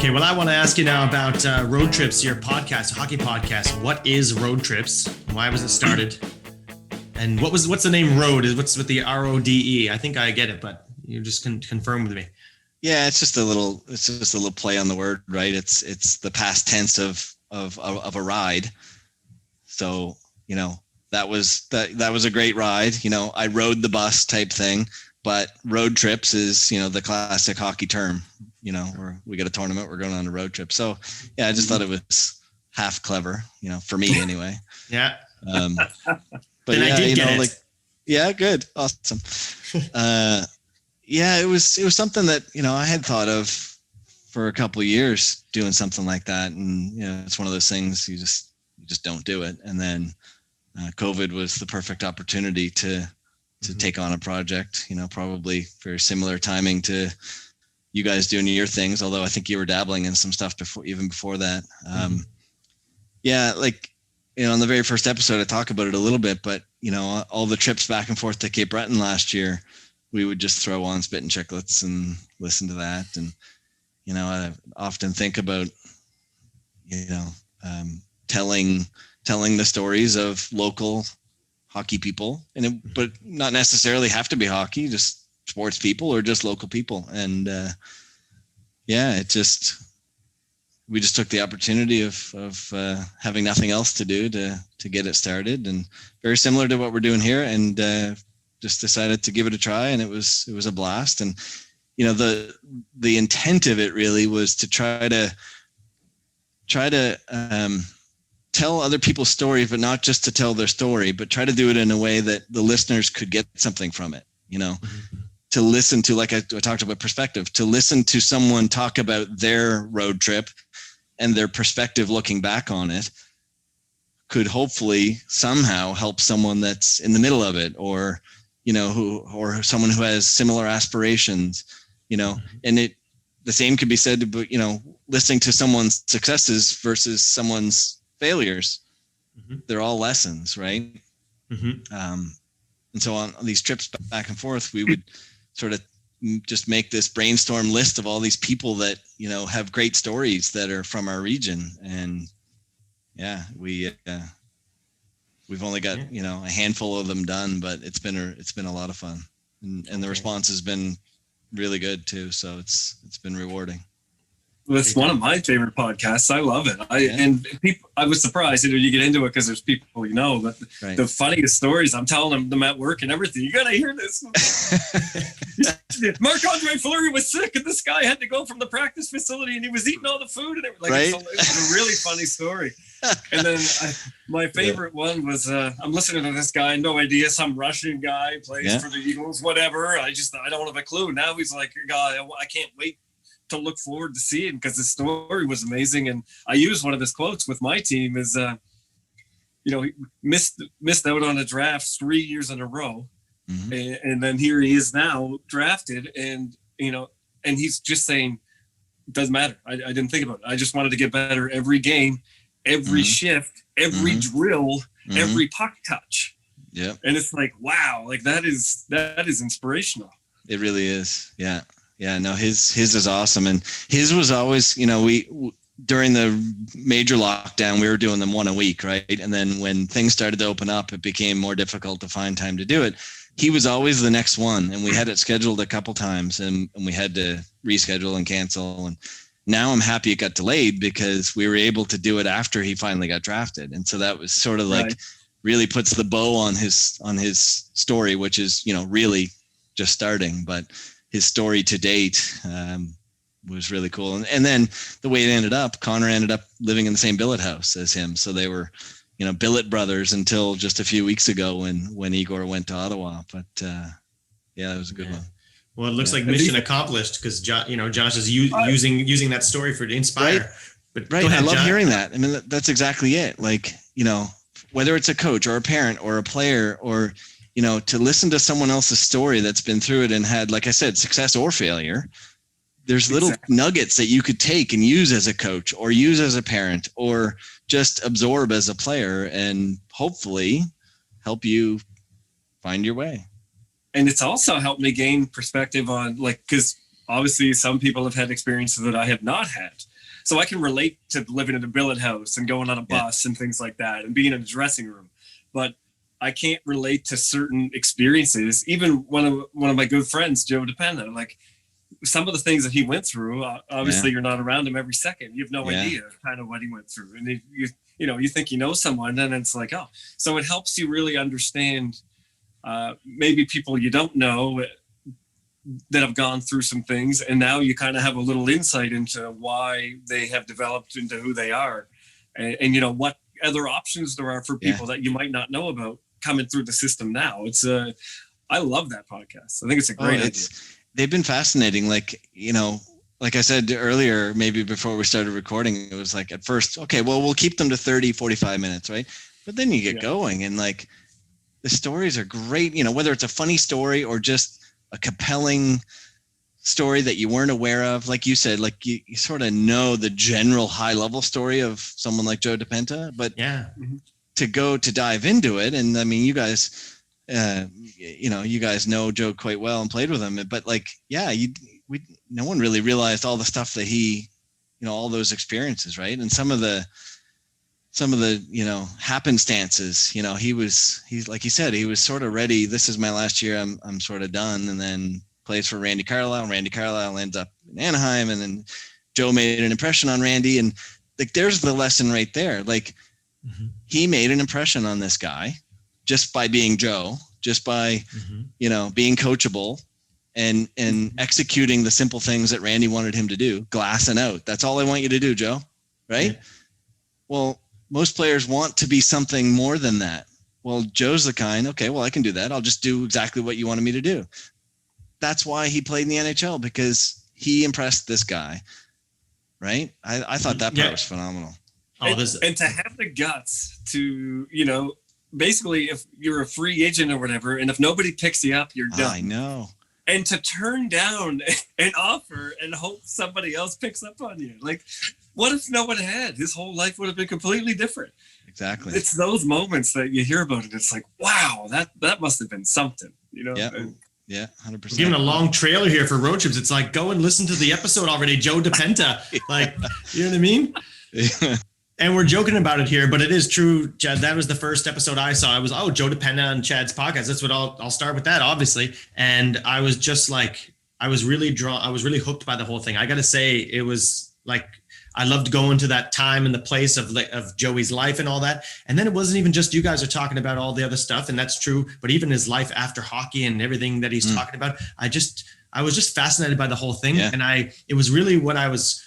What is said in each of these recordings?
Okay, well, I want to ask you now about Road Trips, your podcast, hockey podcast. What is Road Trips? Why was it started? And what's the name Road? What's with the RODE? I think I get it, but you just can confirm with me. Yeah, it's just a little play on the word, right? It's the past tense of a ride. So, that was a great ride. I rode the bus type thing, but road trips is, the classic hockey term, where we get a tournament, we're going on a road trip. So yeah, I just thought it was half clever, for me anyway. Yeah. But and yeah, I did get it. Yeah, good. Awesome. Yeah, it was something that, I had thought of for a couple of years, doing something like that. And, it's one of those things you just don't do it. And then COVID was the perfect opportunity to take on a project, probably very similar timing to you guys doing your things. Although I think you were dabbling in some stuff before that. Yeah, on the very first episode, I talk about it a little bit, but, all the trips back and forth to Cape Breton last year, we would just throw on Spit and Chicklets and listen to that. And, I often think about, telling the stories of local hockey people, but not necessarily have to be hockey, just sports people or just local people. And, we just took the opportunity of having nothing else to do to get it started, and very similar to what we're doing here, and just decided to give it a try, and it was a blast. And the intent of it really was to try to tell other people's stories, but not just to tell their story, but try to do it in a way that the listeners could get something from it, to listen to, like I talked about perspective, to listen to someone talk about their road trip and their perspective looking back on it could hopefully somehow help someone that's in the middle of it, or, or someone who has similar aspirations, and the same could be said about, listening to someone's successes versus someone's failures. They're all lessons, right? And so on these trips back and forth, we would sort of just make this brainstorm list of all these people that, have great stories that are from our region. And yeah, we've only got, a handful of them done, but it's been a lot of fun, and the response has been really good too. So it's been rewarding. It's one of my favorite podcasts. I love it. And people, I was surprised, you get into it because there's people, but right. The funniest stories, I'm telling them at work and everything. You got to hear this. Marc-Andre Fleury was sick, and this guy had to go from the practice facility, and he was eating all the food, and everything. Right? It was a really funny story. And then my favorite one was, I'm listening to this guy, no idea, some Russian guy plays for the Eagles, whatever. I don't have a clue. Now he's like, God, I can't wait to look forward to seeing, because the story was amazing. And I used one of his quotes with my team is, he missed out on a draft 3 years in a row. And then here he is now drafted, and, and he's just saying, it doesn't matter. I didn't think about it. I just wanted to get better every game, every shift, every drill, every puck touch. Yeah. And it's like, wow, that is inspirational. It really is. Yeah. Yeah, no, his is awesome. And his was always, we during the major lockdown, we were doing them one a week, right? And then when things started to open up, it became more difficult to find time to do it. He was always the next one, and we had it scheduled a couple times, and we had to reschedule and cancel. And now I'm happy it got delayed, because we were able to do it after he finally got drafted. And so that was sort of like really puts the bow on his story, which is, really just starting, but his story to date was really cool. And then the way it ended up, Connor ended up living in the same billet house as him. So they were, billet brothers until just a few weeks ago when Igor went to Ottawa. But that was a good one. Well, it looks like mission accomplished, because Josh is using that story to inspire. Right. But right. Ahead, I love Josh. hearing that. I mean, that's exactly it. Whether it's a coach or a parent or a player, or to listen to someone else's story that's been through it and had, like I said, success or failure, there's little nuggets that you could take and use as a coach, or use as a parent, or just absorb as a player, and hopefully help you find your way. And it's also helped me gain perspective on, because obviously some people have had experiences that I have not had. So I can relate to living in a billet house and going on a bus and things like that and being in a dressing room. But I can't relate to certain experiences. Even one of my good friends, Joe DePena, like some of the things that he went through, obviously you're not around him every second. You have no idea kind of what he went through. And you think you know someone, and it's like, oh, so it helps you really understand maybe people you don't know that have gone through some things, and now you kind of have a little insight into why they have developed into who they are, and what other options there are for people that you might not know about coming through the system now. It's I love that podcast. I think it's a great idea. They've been fascinating. Like I said earlier, maybe before we started recording, it was like at first, okay, well, we'll keep them to 30, 45 minutes, right? But then you get going, and like the stories are great, whether it's a funny story or just a compelling story that you weren't aware of. Like you said, like you sort of know the general high level story of someone like Joe DePena, but to dive into it. And I mean, you guys, you guys know Joe quite well and played with him, but like, no one really realized all the stuff that he, all those experiences. Right. And some of the happenstances, he's like he said, he was sort of ready. This is my last year. I'm sort of done. And then plays for Randy Carlisle. Randy Carlisle ends up in Anaheim, and then Joe made an impression on Randy. And like, there's the lesson right there. Like he made an impression on this guy just by being Joe, just by, being coachable and executing the simple things that Randy wanted him to do, glassing out. That's all I want you to do, Joe. Right. Yeah. Well, most players want to be something more than that. Well, Joe's the kind, okay, well, I can do that. I'll just do exactly what you wanted me to do. That's why he played in the NHL, because he impressed this guy. Right. I thought that part was phenomenal. And to have the guts to, basically if you're a free agent or whatever, and if nobody picks you up, you're done. I know. And to turn down an offer and hope somebody else picks up on you. Like, what if no one had? His whole life would have been completely different. Exactly. It's those moments that you hear about it. It's like, wow, that must have been something, Yeah, 100%. Given a long trailer here for road trips, it's like, go and listen to the episode already, Joe DePena. Like, you know what I mean? Yeah. And we're joking about it here, but it is true, Chad. That was the first episode I saw. I was, Joe DePena and Chad's podcast. That's what I'll start with that, obviously. And I was just like, I was really hooked by the whole thing. I got to say, it was like, I loved going to that time and the place of Joey's life and all that. And then it wasn't even just you guys are talking about all the other stuff, and that's true, but even his life after hockey and everything that he's talking about. I was just fascinated by the whole thing. Yeah. And it was really what I was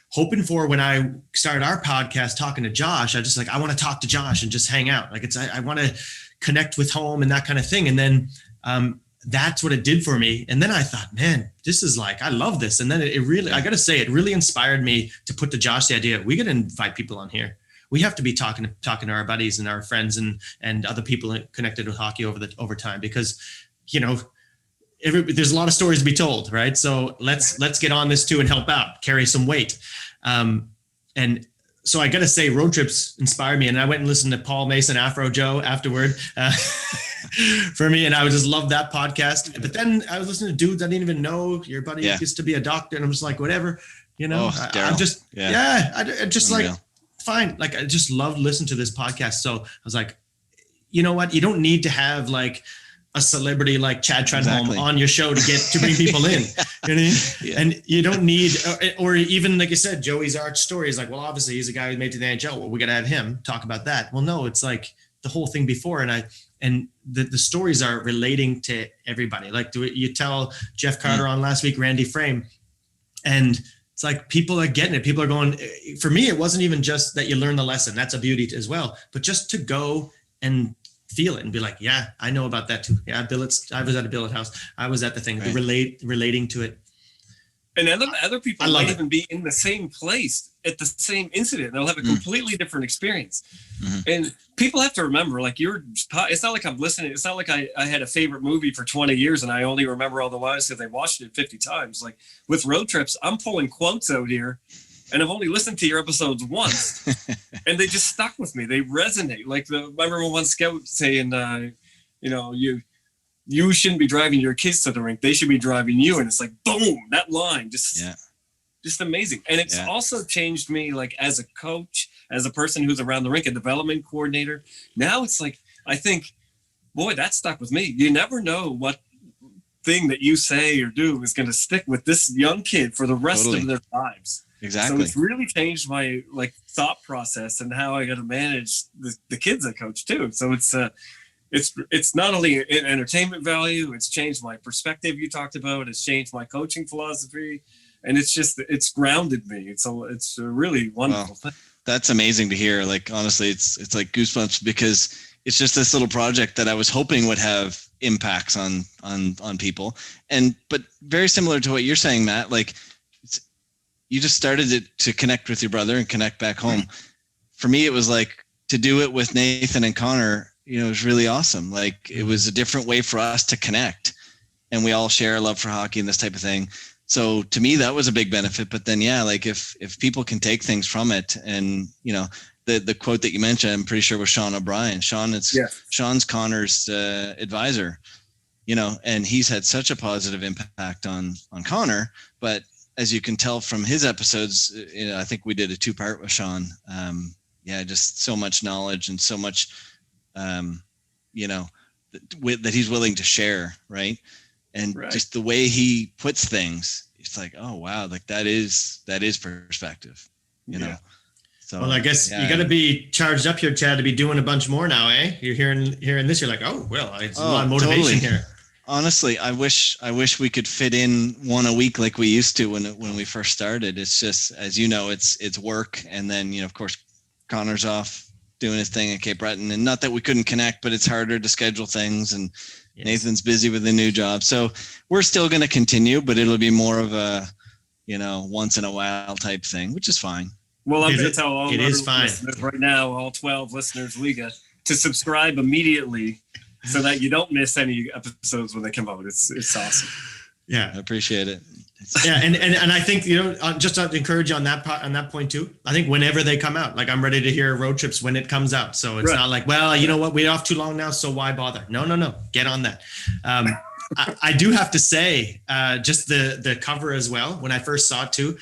hoping for when I started our podcast talking to Josh. I want to talk to Josh and just hang out. Like I want to connect with home and that kind of thing. And then that's what it did for me. And then I thought, man, this is like, I love this. And then it really, I got to say, it really inspired me to put to Josh the idea, we got to invite people on here. We have to be talking to our buddies and our friends and other people connected with hockey over time, because, there's a lot of stories to be told, right? So let's get on this too and help out, carry some weight. And so I got to say, road trips inspired me. And I went and listened to Paul Mason, Afro Joe afterward for me. And I would just love that podcast. But then I was listening to dudes I didn't even know. Your buddy used to be a doctor. And I'm just like, whatever, I'm just, I just like, fine. Like, I just loved listening to this podcast. So I was like, you know what? You don't need to have like a celebrity like Chad Trenholm on your show to bring people in. You know what I mean? Yeah. And you don't need, or even like you said, Joey's arch story is like, well, obviously he's a guy who made it to the NHL. Well, we got to have him talk about that. Well, no, it's like the whole thing before. And the stories are relating to everybody. Like you tell Jeff Carter on last week, Randy Frame, and it's like, people are getting it. People are going, for me, it wasn't even just that you learn the lesson. That's a beauty as well, but just to go and feel it and be like, yeah, I know about that too. Yeah, I was at a billet house. I was at the thing, relating to it. And other people might even be in the same place at the same incident. They'll have a completely different experience. Mm-hmm. And people have to remember, like, it's not like I'm listening. It's not like I had a favorite movie for 20 years and I only remember all the lines because I watched it 50 times. Like with road trips, I'm pulling quotes out here, and I've only listened to your episodes once, and they just stuck with me. They resonate. Like I remember one scout saying, you shouldn't be driving your kids to the rink. They should be driving you. And it's like, boom, that line just just amazing. And it's also changed me, like as a coach, as a person who's around the rink, a development coordinator. Now it's like, I think, boy, that stuck with me. You never know what thing that you say or do is going to stick with this young kid for the rest of their lives. Exactly. So it's really changed my like thought process and how I got to manage the kids I coach too. So it's not only an entertainment value, it's changed my perspective you talked about, it's changed my coaching philosophy, and it's grounded me. It's a really wonderful thing. That's amazing to hear. Like, honestly, it's like goosebumps, because it's just this little project that I was hoping would have impacts on people. But very similar to what you're saying, Matt, like you just started it to connect with your brother and connect back home. Right. For me, it was like to do it with Nathan and Connor, it was really awesome. Like, it was a different way for us to connect, and we all share a love for hockey and this type of thing. So to me, that was a big benefit. But then, like if people can take things from it, and the quote that you mentioned, I'm pretty sure was Sean O'Brien. Sean's Connor's advisor, and he's had such a positive impact on Connor. But as you can tell from his episodes, I think we did a 2-part with Sean. Just so much knowledge and so much, that he's willing to share, right? And just the way he puts things, it's like, oh wow, like that is perspective, you know. So, well, I guess you got to be charged up here, Chad, to be doing a bunch more now, eh? You're hearing this, you're like, oh well, it's a lot of motivation here. Honestly, I wish we could fit in one a week like we used to when we first started. It's just, as you know, it's work, and then of course Connor's off doing his thing at Cape Breton, and not that we couldn't connect, but it's harder to schedule things, and Nathan's busy with a new job. So we're still going to continue, but it'll be more of a once in a while type thing, which is fine. Well, I'm going to tell all listeners right now, all 12 listeners we got, to subscribe immediately so that you don't miss any episodes when they come out. It's awesome. Yeah, I appreciate it. And I think just to encourage you on that point too. I think whenever they come out, like I'm ready to hear Road Trips when it comes out. So it's not like, well, you know what, we're off too long now, so why bother? No, get on that. I do have to say, just the cover as well. When I first saw it too,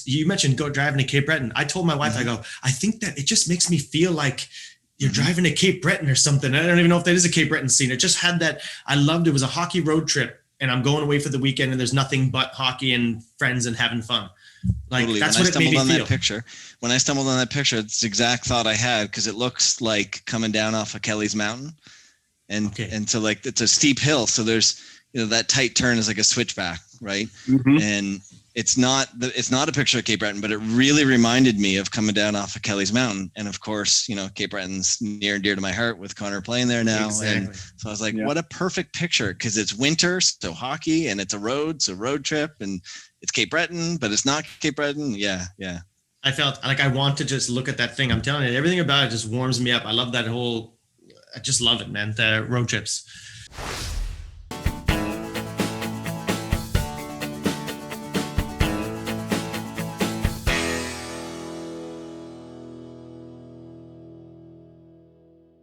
you mentioned go driving to Cape Breton. I told my wife, I go, I think that it just makes me feel like you're driving to Cape Breton or something. I don't even know if that is a Cape Breton scene. It just had that. I loved it. It was a hockey road trip, and I'm going away for the weekend, and there's nothing but hockey and friends and having fun. Like totally. That's what it made me feel. When I stumbled on that picture, it's the exact thought I had, because it looks like coming down off of Kelly's Mountain. And so like it's a steep hill. So there's, that tight turn is like a switchback, right? Mm-hmm. And it's not a picture of Cape Breton, but it really reminded me of coming down off of Kelly's Mountain. And of course, Cape Breton's near and dear to my heart with Connor playing there now. Exactly. And so I was like, what a perfect picture, because it's winter, so hockey, and it's a road trip, and it's Cape Breton, but it's not Cape Breton. Yeah. I felt like I want to just look at that thing. I'm telling you, everything about it just warms me up. I love that I just love it, man. The road trips.